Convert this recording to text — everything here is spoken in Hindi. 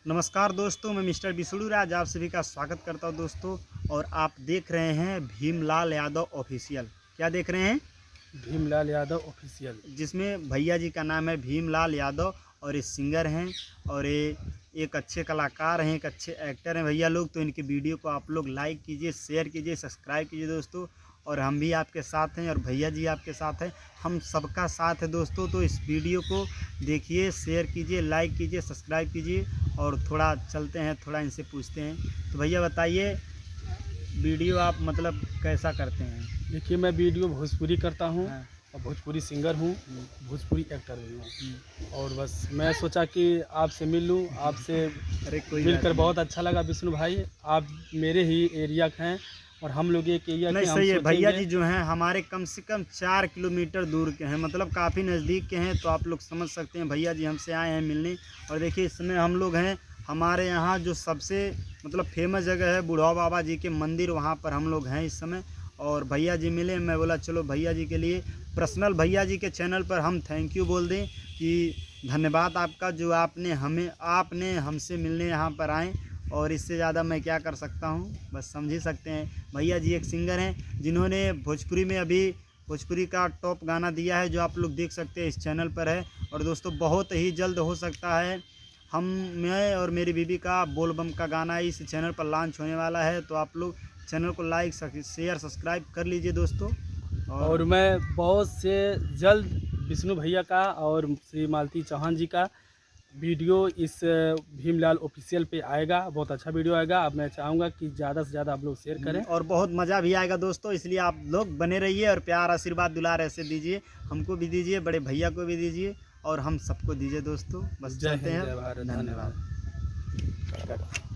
नमस्कार दोस्तों, मैं मिस्टर बिसड़ू राज आप सभी का स्वागत करता हूं दोस्तों। और आप देख रहे हैं भीमलाल यादव ऑफिशियल। क्या देख रहे हैं? भीमलाल यादव ऑफिशियल। जिसमें भैया जी का नाम है भीमलाल यादव और ये सिंगर हैं और ये एक अच्छे कलाकार हैं, एक अच्छे एक्टर हैं भैया लोग। तो इनकी वीडियो को आप लोग लाइक कीजिए, शेयर कीजिए, सब्सक्राइब कीजिए दोस्तों। और हम भी आपके साथ हैं और भैया जी आपके साथ हैं, हम सबका साथ है दोस्तों। तो इस वीडियो को देखिए, शेयर कीजिए, लाइक कीजिए, सब्सक्राइब कीजिए। और थोड़ा चलते हैं, थोड़ा इनसे पूछते हैं। तो भैया बताइए, वीडियो आप मतलब कैसा करते हैं? देखिए, मैं वीडियो भोजपुरी करता हूँ हाँ। और भोजपुरी सिंगर हूँ, भोजपुरी एक्टर भी हूँ। और बस मैं सोचा कि आपसे मिल लूँ, आपसे अरे कोई बात मिलकर नहीं। बहुत अच्छा लगा विष्णु भाई। आप मेरे ही एरिया के हैं और हम लोग एक एरिया नहीं के, हम सही है, भैया सोचेंगे। जी जो हैं हमारे कम से कम 4 किलोमीटर दूर के हैं, मतलब काफ़ी नज़दीक के हैं। तो आप लोग समझ सकते हैं, भैया जी हमसे आए हैं मिलने। और देखिए इस समय हम लोग हैं, हमारे यहाँ जो सबसे मतलब फेमस जगह है बुढ़वा बाबा जी के मंदिर, वहाँ पर हम लोग हैं इस समय। और भैया जी मिले, मैं बोला चलो भैया जी के लिए पर्सनल भैया जी के चैनल पर हम थैंक यू बोल दें कि धन्यवाद आपका, जो आपने हमसे मिलने यहाँ पर आए। और इससे ज़्यादा मैं क्या कर सकता हूँ, बस समझ ही सकते हैं। भैया जी एक सिंगर हैं जिन्होंने भोजपुरी में अभी भोजपुरी का टॉप गाना दिया है, जो आप लोग देख सकते हैं इस चैनल पर है। और दोस्तों बहुत ही जल्द हो सकता है मैं और मेरी बीबी का बोलबम का गाना इस चैनल पर लॉन्च होने वाला है। तो आप लोग चैनल को लाइक, शेयर, सब्सक्राइब कर लीजिए दोस्तों। और और मैं बहुत से जल्द विष्णु भैया का और श्री मालती चौहान जी का वीडियो इस भीमलाल ऑफिशियल पे आएगा। बहुत अच्छा वीडियो आएगा। अब मैं चाहूँगा कि ज़्यादा से ज़्यादा आप लोग शेयर करें। और बहुत मज़ा भी आएगा दोस्तों, इसलिए आप लोग बने रहिए और प्यार, आशीर्वाद, दुलार ऐसे दीजिए। हमको भी दीजिए, बड़े भैया को भी दीजिए और हम सबको दीजिए दोस्तों। बस जय चलते हिंद, हैं। जय भारत, धन्यवाद। धन्यवाद।